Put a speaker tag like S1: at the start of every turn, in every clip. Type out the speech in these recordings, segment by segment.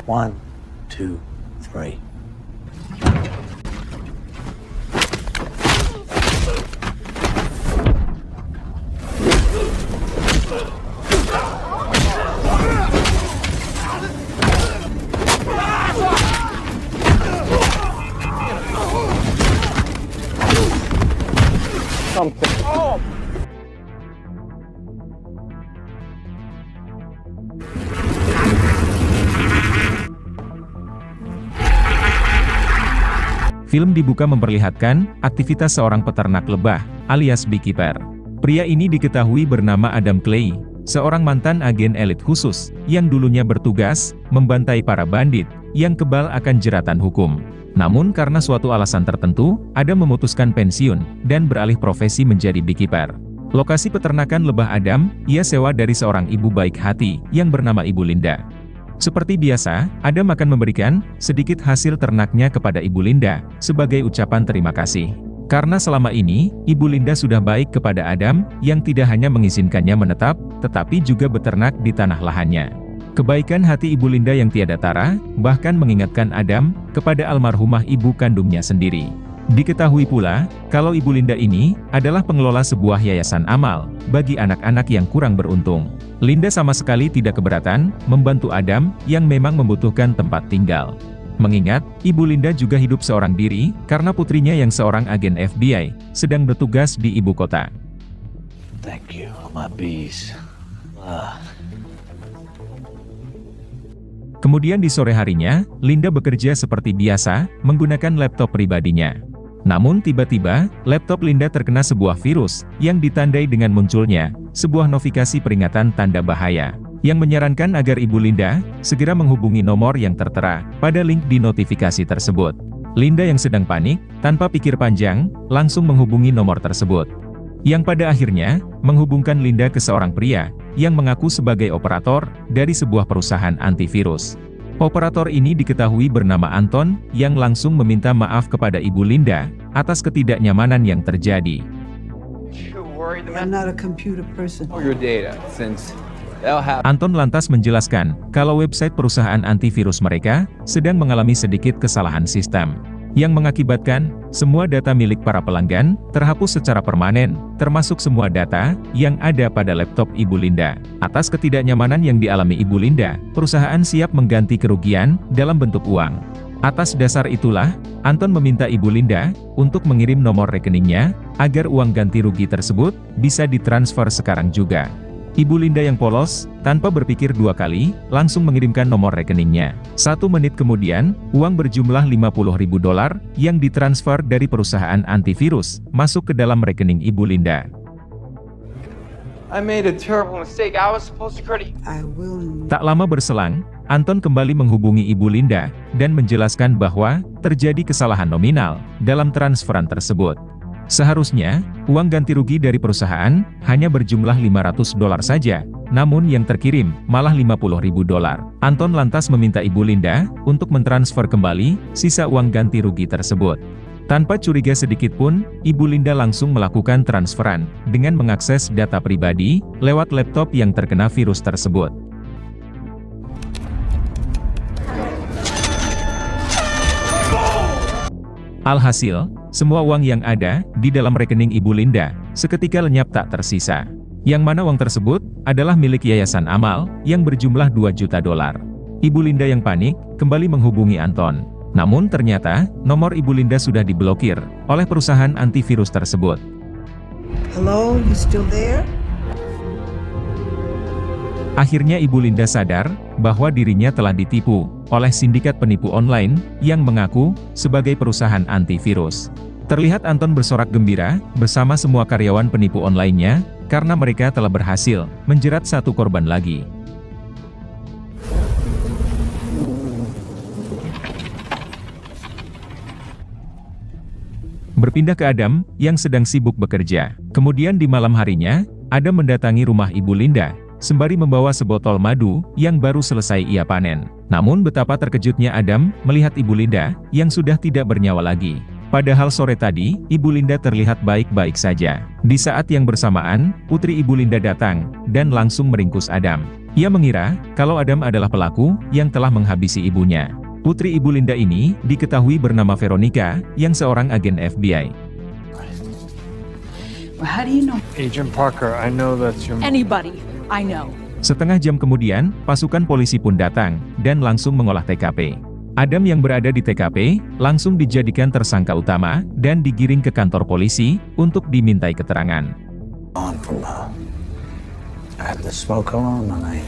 S1: One, two, three. Something. Oh!
S2: Film dibuka memperlihatkan aktivitas seorang peternak lebah, alias beekeeper. Pria ini diketahui bernama Adam Clay, seorang mantan agen elit khusus, yang dulunya bertugas membantai para bandit, yang kebal akan jeratan hukum. Namun karena suatu alasan tertentu, Adam memutuskan pensiun, dan beralih profesi menjadi beekeeper. Lokasi peternakan lebah Adam, ia sewa dari seorang ibu baik hati, yang bernama Ibu Linda. Seperti biasa, Adam akan memberikan sedikit hasil ternaknya kepada Ibu Linda, sebagai ucapan terima kasih. Karena selama ini, Ibu Linda sudah baik kepada Adam, yang tidak hanya mengizinkannya menetap, tetapi juga beternak di tanah lahannya. Kebaikan hati Ibu Linda yang tiada tara, bahkan mengingatkan Adam, kepada almarhumah ibu kandungnya sendiri. Diketahui pula, kalau Ibu Linda ini, adalah pengelola sebuah yayasan amal, bagi anak-anak yang kurang beruntung. Linda sama sekali tidak keberatan, membantu Adam, yang memang membutuhkan tempat tinggal. Mengingat, Ibu Linda juga hidup seorang diri, karena putrinya yang seorang agen FBI, sedang bertugas di ibu kota.
S1: Thank you, my bees.
S2: Kemudian di sore harinya, Linda bekerja seperti biasa, menggunakan laptop pribadinya. Namun tiba-tiba, laptop Linda terkena sebuah virus, yang ditandai dengan munculnya sebuah notifikasi peringatan tanda bahaya, yang menyarankan agar Ibu Linda segera menghubungi nomor yang tertera pada link di notifikasi tersebut. Linda yang sedang panik, tanpa pikir panjang, langsung menghubungi nomor tersebut. Yang pada akhirnya, menghubungkan Linda ke seorang pria, yang mengaku sebagai operator dari sebuah perusahaan antivirus. Operator ini diketahui bernama Anton, yang langsung meminta maaf kepada Ibu Linda, atas ketidaknyamanan yang terjadi. Anton lantas menjelaskan, kalau website perusahaan antivirus mereka, sedang mengalami sedikit kesalahan sistem, yang mengakibatkan, semua data milik para pelanggan, terhapus secara permanen, termasuk semua data, yang ada pada laptop Ibu Linda. Atas ketidaknyamanan yang dialami Ibu Linda, perusahaan siap mengganti kerugian, dalam bentuk uang. Atas dasar itulah, Anton meminta Ibu Linda, untuk mengirim nomor rekeningnya, agar uang ganti rugi tersebut, bisa ditransfer sekarang juga. Ibu Linda yang polos, tanpa berpikir dua kali, langsung mengirimkan nomor rekeningnya. 1 menit kemudian, uang berjumlah $50.000, yang ditransfer dari perusahaan antivirus, masuk ke dalam rekening Ibu Linda. Tak lama berselang, Anton kembali menghubungi Ibu Linda, dan menjelaskan bahwa, terjadi kesalahan nominal, dalam transferan tersebut. Seharusnya, uang ganti rugi dari perusahaan, hanya berjumlah $500 saja, namun yang terkirim, malah $50.000. Anton lantas meminta Ibu Linda, untuk mentransfer kembali, sisa uang ganti rugi tersebut. Tanpa curiga sedikit pun, Ibu Linda langsung melakukan transferan, dengan mengakses data pribadi, lewat laptop yang terkena virus tersebut. Alhasil, semua uang yang ada di dalam rekening Ibu Linda seketika lenyap tak tersisa. Yang mana uang tersebut adalah milik yayasan amal yang berjumlah $2 juta. Ibu Linda yang panik kembali menghubungi Anton. Namun ternyata nomor Ibu Linda sudah diblokir oleh perusahaan antivirus tersebut.
S3: Hello, you still there?
S2: Akhirnya Ibu Linda sadar bahwa dirinya telah ditipu oleh sindikat penipu online yang mengaku sebagai perusahaan antivirus. Terlihat Anton bersorak gembira bersama semua karyawan penipu online-nya karena mereka telah berhasil menjerat satu korban lagi. Berpindah ke Adam yang sedang sibuk bekerja. Kemudian di malam harinya, Adam mendatangi rumah Ibu Linda sembari membawa sebotol madu yang baru selesai ia panen. Namun betapa terkejutnya Adam melihat Ibu Linda yang sudah tidak bernyawa lagi. Padahal sore tadi, Ibu Linda terlihat baik-baik saja. Di saat yang bersamaan, putri Ibu Linda datang dan langsung meringkus Adam. Ia mengira kalau Adam adalah pelaku yang telah menghabisi ibunya. Putri ibu Linda ini diketahui bernama Veronica, yang seorang agen FBI.
S4: How do you know
S5: Agent Parker, I know that's your...
S4: anybody I know?
S2: Setengah jam kemudian, pasukan polisi pun datang dan langsung mengolah TKP. Adam yang berada di TKP langsung dijadikan tersangka utama dan digiring ke kantor polisi untuk dimintai keterangan.
S1: On from her. I had the smoke alarm and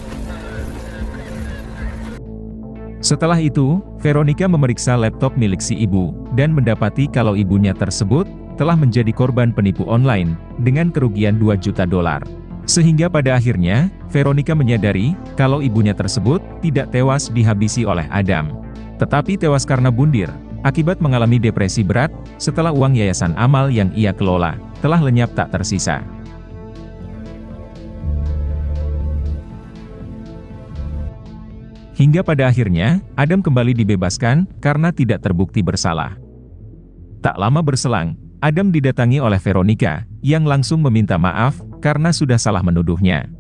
S2: Setelah itu, Veronica memeriksa laptop milik si ibu dan mendapati kalau ibunya tersebut telah menjadi korban penipu online dengan kerugian $2 juta. Sehingga pada akhirnya, Veronica menyadari kalau ibunya tersebut tidak tewas dihabisi oleh Adam, tetapi tewas karena bundir, akibat mengalami depresi berat setelah uang yayasan amal yang ia kelola telah lenyap tak tersisa. Hingga pada akhirnya, Adam kembali dibebaskan karena tidak terbukti bersalah. Tak lama berselang, Adam didatangi oleh Veronica, yang langsung meminta maaf karena sudah salah menuduhnya.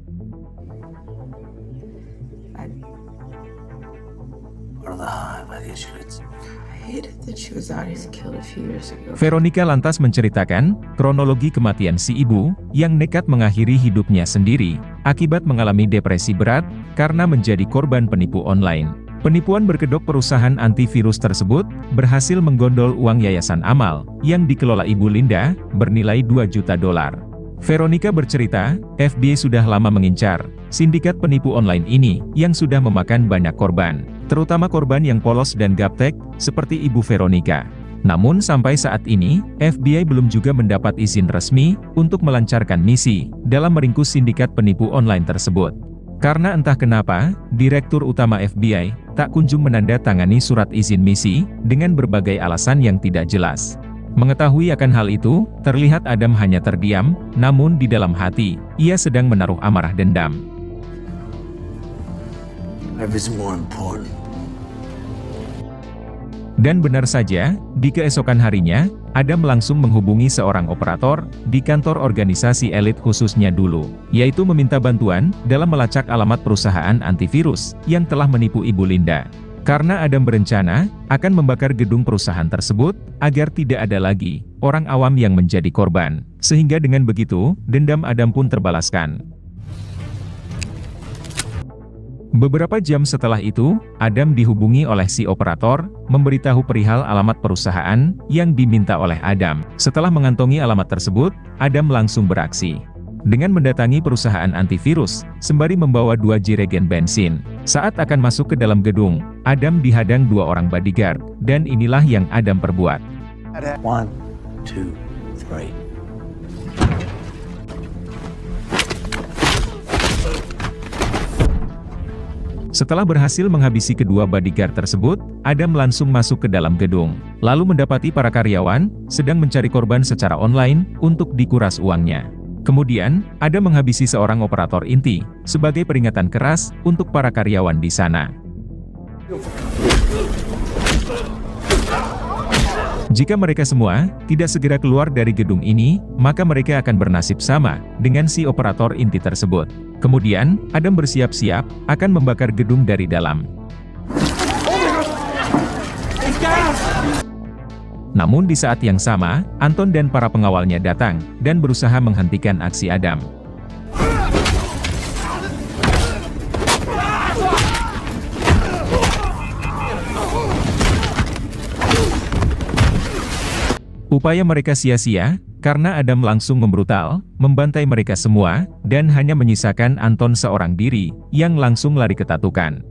S2: Veronica lantas menceritakan kronologi kematian si ibu, yang nekat mengakhiri hidupnya sendiri, akibat mengalami depresi berat, karena menjadi korban penipu online. Penipuan berkedok perusahaan antivirus tersebut, berhasil menggondol uang yayasan amal, yang dikelola ibu Linda, bernilai $2 juta. Veronica bercerita, FBI sudah lama mengincar sindikat penipu online ini, yang sudah memakan banyak korban, terutama korban yang polos dan gaptek, seperti ibu Veronica. Namun sampai saat ini, FBI belum juga mendapat izin resmi, untuk melancarkan misi, dalam meringkus sindikat penipu online tersebut. Karena entah kenapa, Direktur Utama FBI, tak kunjung menandatangani surat izin misi, dengan berbagai alasan yang tidak jelas. Mengetahui akan hal itu, terlihat Adam hanya terdiam, namun di dalam hati, ia sedang menaruh amarah dendam. Dan benar saja, di keesokan harinya, Adam langsung menghubungi seorang operator di kantor organisasi elit khususnya dulu, yaitu meminta bantuan dalam melacak alamat perusahaan antivirus yang telah menipu ibu Linda. Karena Adam berencana akan membakar gedung perusahaan tersebut agar tidak ada lagi orang awam yang menjadi korban. Sehingga dengan begitu, dendam Adam pun terbalaskan. Beberapa jam setelah itu, Adam dihubungi oleh si operator, memberitahu perihal alamat perusahaan yang diminta oleh Adam. Setelah mengantongi alamat tersebut, Adam langsung beraksi dengan mendatangi perusahaan antivirus, sembari membawa 2 jerigen bensin. Saat akan masuk ke dalam gedung, Adam dihadang 2 orang bodyguard, dan inilah yang Adam perbuat.
S1: 1, 2, 3.
S2: Setelah berhasil menghabisi kedua bodyguard tersebut, Adam langsung masuk ke dalam gedung, lalu mendapati para karyawan sedang mencari korban secara online untuk dikuras uangnya. Kemudian, Adam menghabisi seorang operator inti sebagai peringatan keras untuk para karyawan di sana. Jika mereka semua tidak segera keluar dari gedung ini, maka mereka akan bernasib sama dengan si operator inti tersebut. Kemudian, Adam bersiap-siap akan membakar gedung dari dalam. Namun di saat yang sama, Anton dan para pengawalnya datang dan berusaha menghentikan aksi Adam. Upaya mereka sia-sia, karena Adam langsung membrutal, membantai mereka semua, dan hanya menyisakan Anton seorang diri, yang langsung lari ketatukan.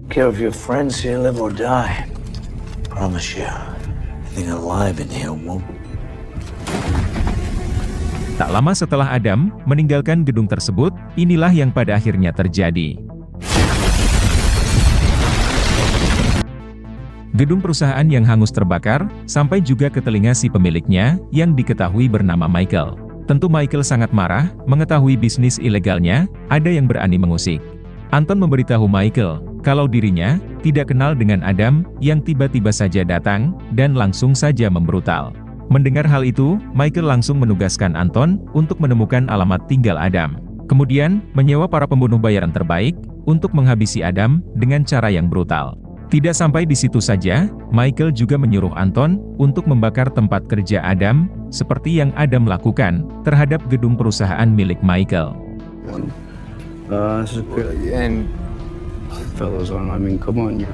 S1: Care if your friends here live or die. Promise you, anything alive in here won't.
S2: Tak lama setelah Adam meninggalkan gedung tersebut, inilah yang pada akhirnya terjadi. Gedung perusahaan yang hangus terbakar, sampai juga ke telinga si pemiliknya, yang diketahui bernama Michael. Tentu Michael sangat marah, mengetahui bisnis ilegalnya, ada yang berani mengusik. Anton memberitahu Michael, kalau dirinya, tidak kenal dengan Adam, yang tiba-tiba saja datang, dan langsung saja membrutal. Mendengar hal itu, Michael langsung menugaskan Anton, untuk menemukan alamat tinggal Adam. Kemudian, menyewa para pembunuh bayaran terbaik untuk menghabisi Adam dengan cara yang brutal. Tidak sampai di situ saja, Michael juga menyuruh Anton untuk membakar tempat kerja Adam, seperti yang Adam lakukan terhadap gedung perusahaan milik Michael.
S5: And fellas, I mean, come on, you.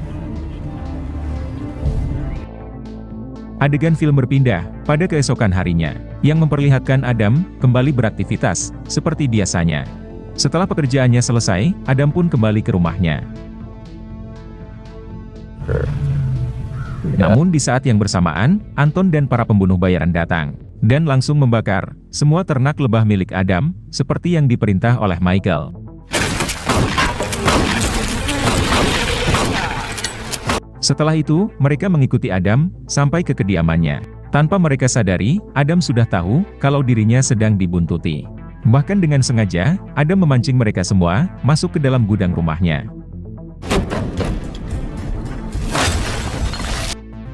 S2: Adegan film berpindah pada keesokan harinya, yang memperlihatkan Adam kembali beraktivitas seperti biasanya. Setelah pekerjaannya selesai, Adam pun kembali ke rumahnya. Namun di saat yang bersamaan, Anton dan para pembunuh bayaran datang, dan langsung membakar semua ternak lebah milik Adam, seperti yang diperintah oleh Michael. Setelah itu, mereka mengikuti Adam sampai ke kediamannya. Tanpa mereka sadari, Adam sudah tahu kalau dirinya sedang dibuntuti. Bahkan dengan sengaja, Adam memancing mereka semua masuk ke dalam gudang rumahnya.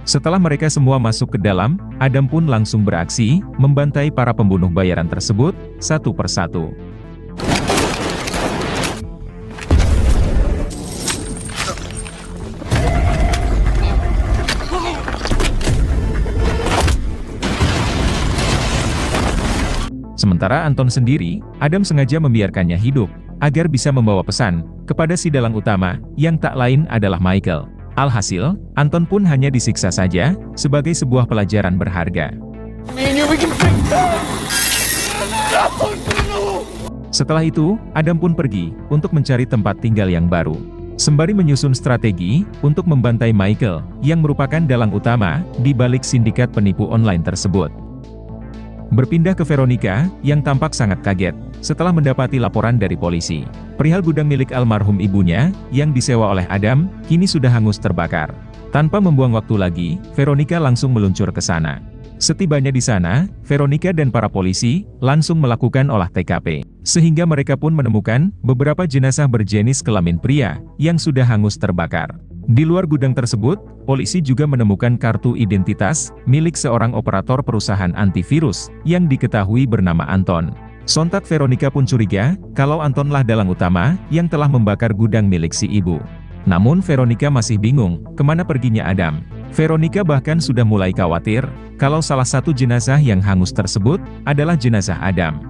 S2: Setelah mereka semua masuk ke dalam, Adam pun langsung beraksi, membantai para pembunuh bayaran tersebut, satu persatu. Sementara Anton sendiri, Adam sengaja membiarkannya hidup, agar bisa membawa pesan kepada si dalang utama, yang tak lain adalah Michael. Alhasil, Anton pun hanya disiksa saja, sebagai sebuah pelajaran berharga. Setelah itu, Adam pun pergi untuk mencari tempat tinggal yang baru, sembari menyusun strategi untuk membantai Michael, yang merupakan dalang utama di balik sindikat penipu online tersebut. Berpindah ke Veronica, yang tampak sangat kaget setelah mendapati laporan dari polisi. Perihal gudang milik almarhum ibunya, yang disewa oleh Adam, kini sudah hangus terbakar. Tanpa membuang waktu lagi, Veronica langsung meluncur ke sana. Setibanya di sana, Veronica dan para polisi langsung melakukan olah TKP, sehingga mereka pun menemukan beberapa jenazah berjenis kelamin pria yang sudah hangus terbakar. Di luar gudang tersebut, polisi juga menemukan kartu identitas milik seorang operator perusahaan antivirus yang diketahui bernama Anton. Sontak Veronica pun curiga kalau Antonlah dalang utama yang telah membakar gudang milik si ibu. Namun Veronica masih bingung kemana perginya Adam. Veronica bahkan sudah mulai khawatir kalau salah satu jenazah yang hangus tersebut adalah jenazah Adam.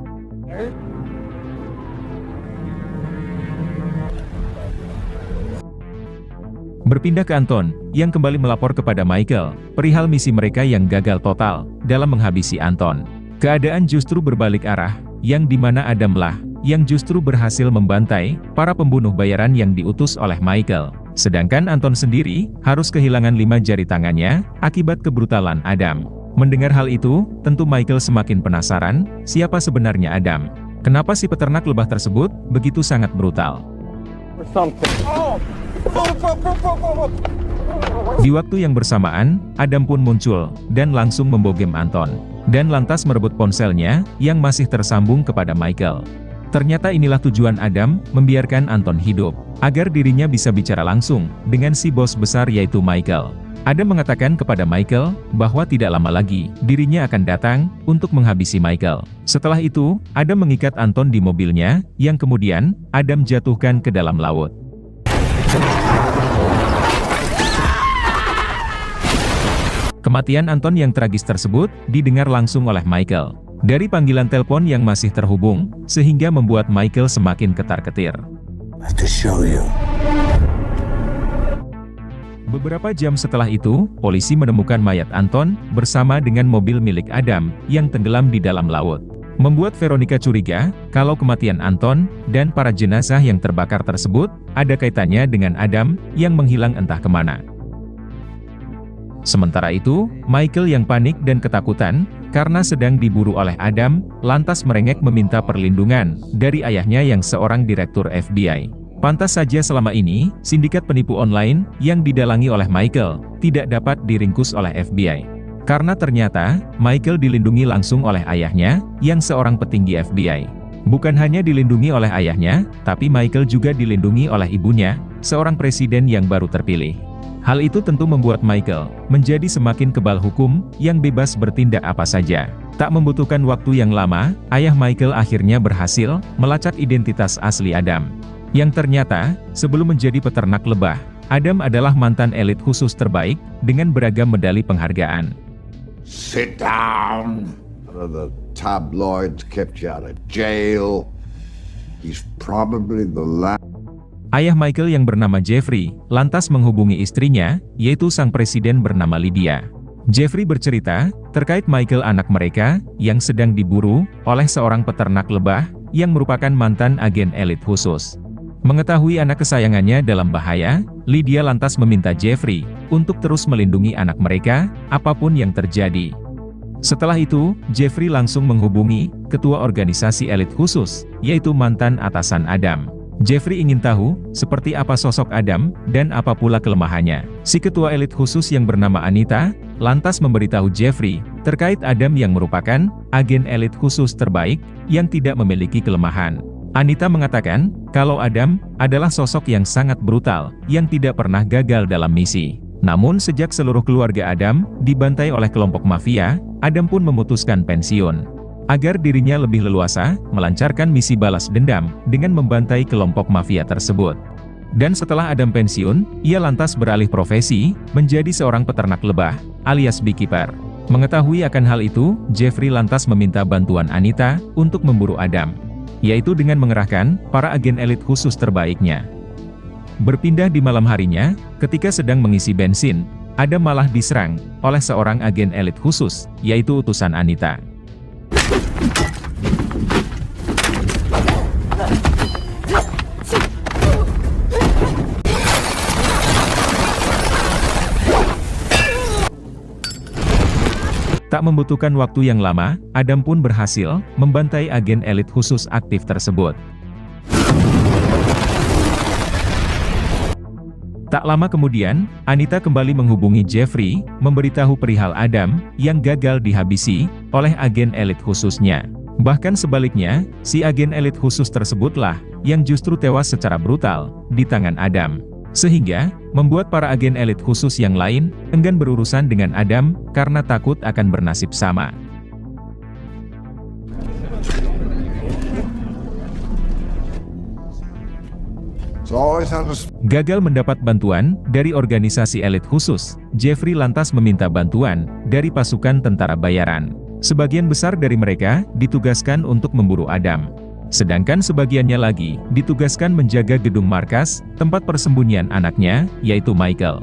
S2: Berpindah ke Anton, yang kembali melapor kepada Michael perihal misi mereka yang gagal total dalam menghabisi Anton. Keadaan justru berbalik arah, yang dimana Adamlah yang justru berhasil membantai para pembunuh bayaran yang diutus oleh Michael. Sedangkan Anton sendiri harus kehilangan 5 jari tangannya akibat kebrutalan Adam. Mendengar hal itu, tentu Michael semakin penasaran siapa sebenarnya Adam. Kenapa si peternak lebah tersebut begitu sangat brutal? Di waktu yang bersamaan, Adam pun muncul, dan langsung membogem Anton, dan lantas merebut ponselnya, yang masih tersambung kepada Michael. Ternyata inilah tujuan Adam, membiarkan Anton hidup, agar dirinya bisa bicara langsung, dengan si bos besar yaitu Michael. Adam mengatakan kepada Michael, bahwa tidak lama lagi, dirinya akan datang, untuk menghabisi Michael. Setelah itu, Adam mengikat Anton di mobilnya, yang kemudian, Adam jatuhkan ke dalam laut. Kematian Anton yang tragis tersebut, didengar langsung oleh Michael dari panggilan telepon yang masih terhubung, sehingga membuat Michael semakin ketar-ketir. Beberapa jam setelah itu, polisi menemukan mayat Anton, bersama dengan mobil milik Adam, yang tenggelam di dalam laut. Membuat Veronica curiga, kalau kematian Anton, dan para jenazah yang terbakar tersebut, ada kaitannya dengan Adam, yang menghilang entah kemana. Sementara itu, Michael yang panik dan ketakutan, karena sedang diburu oleh Adam, lantas merengek meminta perlindungan, dari ayahnya yang seorang direktur FBI. Pantas saja selama ini, sindikat penipu online, yang didalangi oleh Michael, tidak dapat diringkus oleh FBI. Karena ternyata, Michael dilindungi langsung oleh ayahnya, yang seorang petinggi FBI. Bukan hanya dilindungi oleh ayahnya, tapi Michael juga dilindungi oleh ibunya, seorang presiden yang baru terpilih. Hal itu tentu membuat Michael menjadi semakin kebal hukum yang bebas bertindak apa saja. Tak membutuhkan waktu yang lama, ayah Michael akhirnya berhasil melacak identitas asli Adam. Yang ternyata, sebelum menjadi peternak lebah, Adam adalah mantan elit khusus terbaik dengan beragam medali penghargaan.
S6: Sit down. The tabloids kept you out of jail. He's probably the last.
S2: Ayah Michael yang bernama Jeffrey, lantas menghubungi istrinya, yaitu sang presiden bernama Lydia. Jeffrey bercerita, terkait Michael anak mereka, yang sedang diburu, oleh seorang peternak lebah, yang merupakan mantan agen elit khusus. Mengetahui anak kesayangannya dalam bahaya, Lydia lantas meminta Jeffrey, untuk terus melindungi anak mereka, apapun yang terjadi. Setelah itu, Jeffrey langsung menghubungi, ketua organisasi elit khusus, yaitu mantan atasan Adam. Jeffrey ingin tahu, seperti apa sosok Adam, dan apa pula kelemahannya. Si ketua elit khusus yang bernama Anita, lantas memberitahu Jeffrey, terkait Adam yang merupakan, agen elit khusus terbaik, yang tidak memiliki kelemahan. Anita mengatakan, kalau Adam, adalah sosok yang sangat brutal, yang tidak pernah gagal dalam misi. Namun sejak seluruh keluarga Adam, dibantai oleh kelompok mafia, Adam pun memutuskan pensiun. Agar dirinya lebih leluasa, melancarkan misi balas dendam, dengan membantai kelompok mafia tersebut. Dan setelah Adam pensiun, ia lantas beralih profesi, menjadi seorang peternak lebah, alias beekeeper. Mengetahui akan hal itu, Jeffrey lantas meminta bantuan Anita, untuk memburu Adam. Yaitu dengan mengerahkan, para agen elit khusus terbaiknya. Berpindah di malam harinya, ketika sedang mengisi bensin, Adam malah diserang, oleh seorang agen elit khusus, yaitu utusan Anita. Tak membutuhkan waktu yang lama, Adam pun berhasil membantai agen elit khusus aktif tersebut. Tak lama kemudian, Anita kembali menghubungi Jeffrey, memberitahu perihal Adam yang gagal dihabisi oleh agen elit khususnya. Bahkan sebaliknya, si agen elit khusus tersebutlah yang justru tewas secara brutal di tangan Adam. Sehingga, membuat para agen elit khusus yang lain enggan berurusan dengan Adam karena takut akan bernasib sama. Gagal mendapat bantuan dari organisasi elit khusus, Jeffrey lantas meminta bantuan dari pasukan tentara bayaran. Sebagian besar dari mereka ditugaskan untuk memburu Adam. Sedangkan sebagiannya lagi ditugaskan menjaga gedung markas, tempat persembunyian anaknya, yaitu Michael.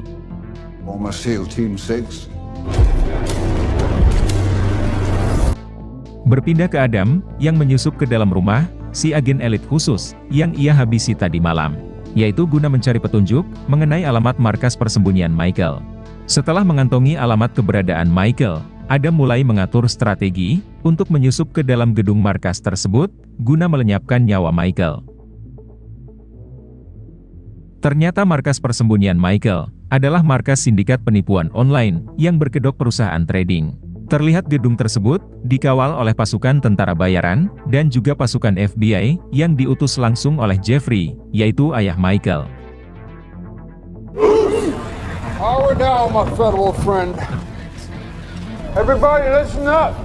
S2: Berpindah ke Adam, yang menyusup ke dalam rumah, si agen elit khusus, yang ia habisi tadi malam. Yaitu guna mencari petunjuk, mengenai alamat markas persembunyian Michael. Setelah mengantongi alamat keberadaan Michael, Adam mulai mengatur strategi, untuk menyusup ke dalam gedung markas tersebut, guna melenyapkan nyawa Michael. Ternyata markas persembunyian Michael, adalah markas sindikat penipuan online, yang berkedok perusahaan trading. Terlihat gedung tersebut, dikawal oleh pasukan tentara bayaran, dan juga pasukan FBI, yang diutus langsung oleh Jeffrey, yaitu ayah Michael.
S6: Power down, my federal friend. Everybody listen up.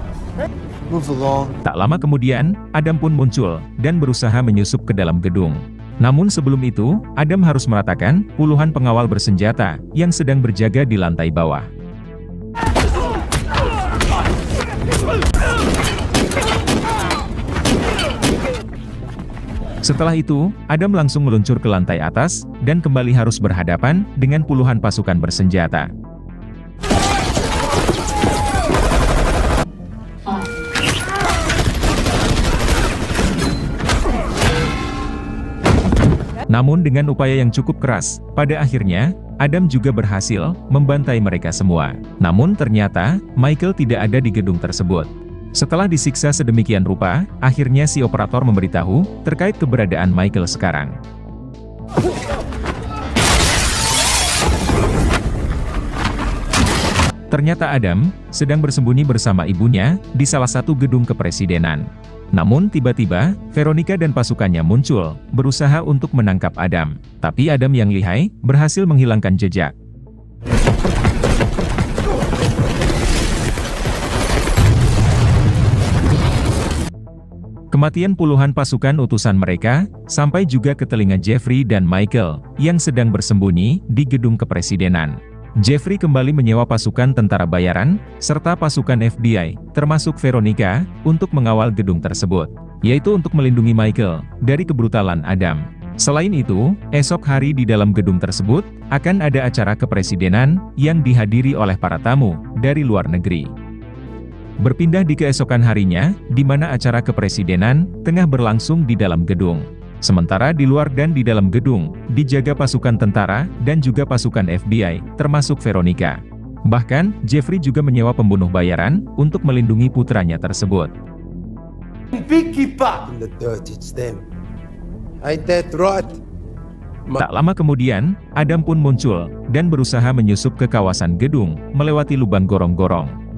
S3: Move along.
S2: Tak lama kemudian, Adam pun muncul, dan berusaha menyusup ke dalam gedung. Namun sebelum itu, Adam harus meratakan puluhan pengawal bersenjata, yang sedang berjaga di lantai bawah. Setelah itu, Adam langsung meluncur ke lantai atas, dan kembali harus berhadapan dengan puluhan pasukan bersenjata. Namun dengan upaya yang cukup keras, pada akhirnya, Adam juga berhasil membantai mereka semua. Namun ternyata, Michael tidak ada di gedung tersebut. Setelah disiksa sedemikian rupa, akhirnya si operator memberitahu terkait keberadaan Michael sekarang. Ternyata Adam sedang bersembunyi bersama ibunya di salah satu gedung kepresidenan. Namun tiba-tiba, Veronica dan pasukannya muncul, berusaha untuk menangkap Adam. Tapi Adam yang lihai, berhasil menghilangkan jejak. Kematian puluhan pasukan utusan mereka, sampai juga ke telinga Jeffrey dan Michael, yang sedang bersembunyi di gedung kepresidenan. Jeffrey kembali menyewa pasukan tentara bayaran, serta pasukan FBI, termasuk Veronica, untuk mengawal gedung tersebut, yaitu untuk melindungi Michael dari kebrutalan Adam. Selain itu, esok hari di dalam gedung tersebut, akan ada acara kepresidenan, yang dihadiri oleh para tamu dari luar negeri. Berpindah di keesokan harinya, di mana acara kepresidenan tengah berlangsung di dalam gedung. Sementara di luar dan di dalam gedung, dijaga pasukan tentara dan juga pasukan FBI, termasuk Veronica. Bahkan, Jeffrey juga menyewa pembunuh bayaran untuk melindungi putranya tersebut.
S3: Beekeeper! In the dirt, it's them. Ain't that right?
S2: Tak lama kemudian, Adam pun muncul dan berusaha menyusup ke kawasan gedung, melewati lubang gorong-gorong.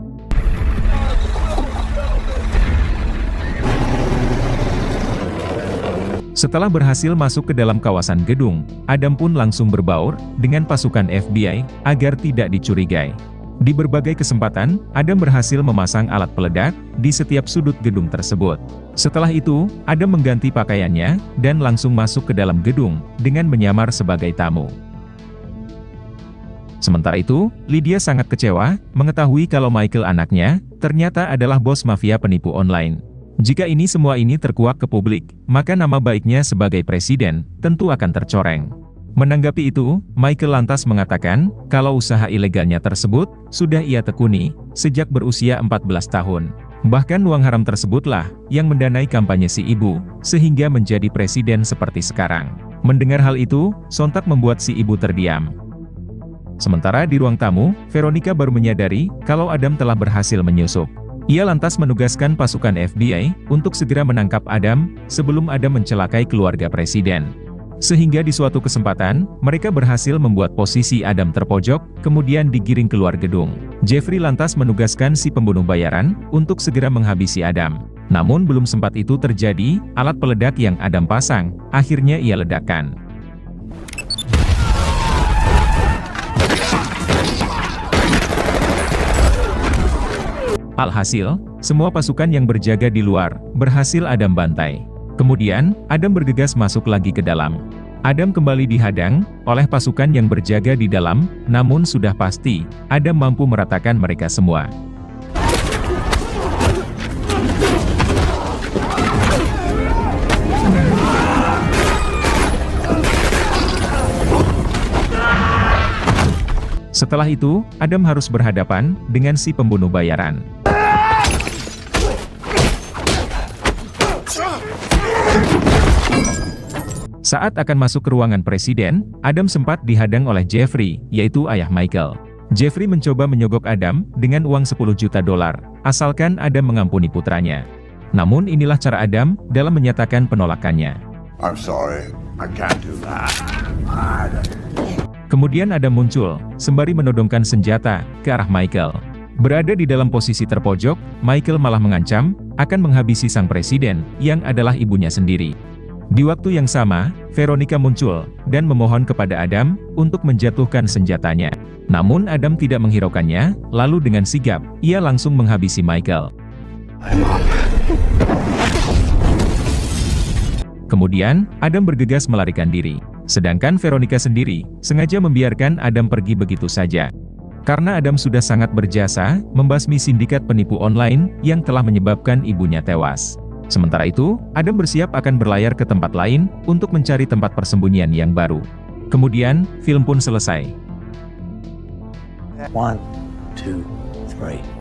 S2: Setelah berhasil masuk ke dalam kawasan gedung, Adam pun langsung berbaur dengan pasukan FBI agar tidak dicurigai. Di berbagai kesempatan, Adam berhasil memasang alat peledak di setiap sudut gedung tersebut. Setelah itu, Adam mengganti pakaiannya dan langsung masuk ke dalam gedung dengan menyamar sebagai tamu. Sementara itu, Lydia sangat kecewa mengetahui kalau Michael anaknya ternyata adalah bos mafia penipu online. Jika semua ini terkuak ke publik, maka nama baiknya sebagai presiden tentu akan tercoreng. Menanggapi itu, Michael lantas mengatakan kalau usaha ilegalnya tersebut sudah ia tekuni sejak berusia 14 tahun. Bahkan uang haram tersebutlah yang mendanai kampanye si ibu, sehingga menjadi presiden seperti sekarang. Mendengar hal itu, sontak membuat si ibu terdiam. Sementara di ruang tamu, Veronica baru menyadari kalau Adam telah berhasil menyusup. Ia lantas menugaskan pasukan FBI untuk segera menangkap Adam sebelum Adam mencelakai keluarga presiden. Sehingga di suatu kesempatan, mereka berhasil membuat posisi Adam terpojok, kemudian digiring keluar gedung. Jeffrey lantas menugaskan si pembunuh bayaran untuk segera menghabisi Adam. Namun belum sempat itu terjadi, alat peledak yang Adam pasang, akhirnya ia ledakkan. Alhasil, semua pasukan yang berjaga di luar berhasil Adam bantai. Kemudian, Adam bergegas masuk lagi ke dalam. Adam kembali dihadang oleh pasukan yang berjaga di dalam, namun sudah pasti, Adam mampu meratakan mereka semua. Setelah itu, Adam harus berhadapan dengan si pembunuh bayaran. Saat akan masuk ke ruangan presiden, Adam sempat dihadang oleh Jeffrey, yaitu ayah Michael. Jeffrey mencoba menyogok Adam dengan uang $10 juta, asalkan Adam mengampuni putranya. Namun inilah cara Adam dalam menyatakan penolakannya.
S6: I'm sorry, I can't do that.
S2: Kemudian Adam muncul, sembari menodongkan senjata ke arah Michael. Berada di dalam posisi terpojok, Michael malah mengancam akan menghabisi sang presiden, yang adalah ibunya sendiri. Di waktu yang sama, Veronica muncul dan memohon kepada Adam untuk menjatuhkan senjatanya. Namun Adam tidak menghiraukannya, lalu dengan sigap, ia langsung menghabisi Michael. Kemudian, Adam bergegas melarikan diri. Sedangkan Veronica sendiri, sengaja membiarkan Adam pergi begitu saja. Karena Adam sudah sangat berjasa, membasmi sindikat penipu online, yang telah menyebabkan ibunya tewas. Sementara itu, Adam bersiap akan berlayar ke tempat lain, untuk mencari tempat persembunyian yang baru. Kemudian, film pun selesai.
S1: 1, 2, 3.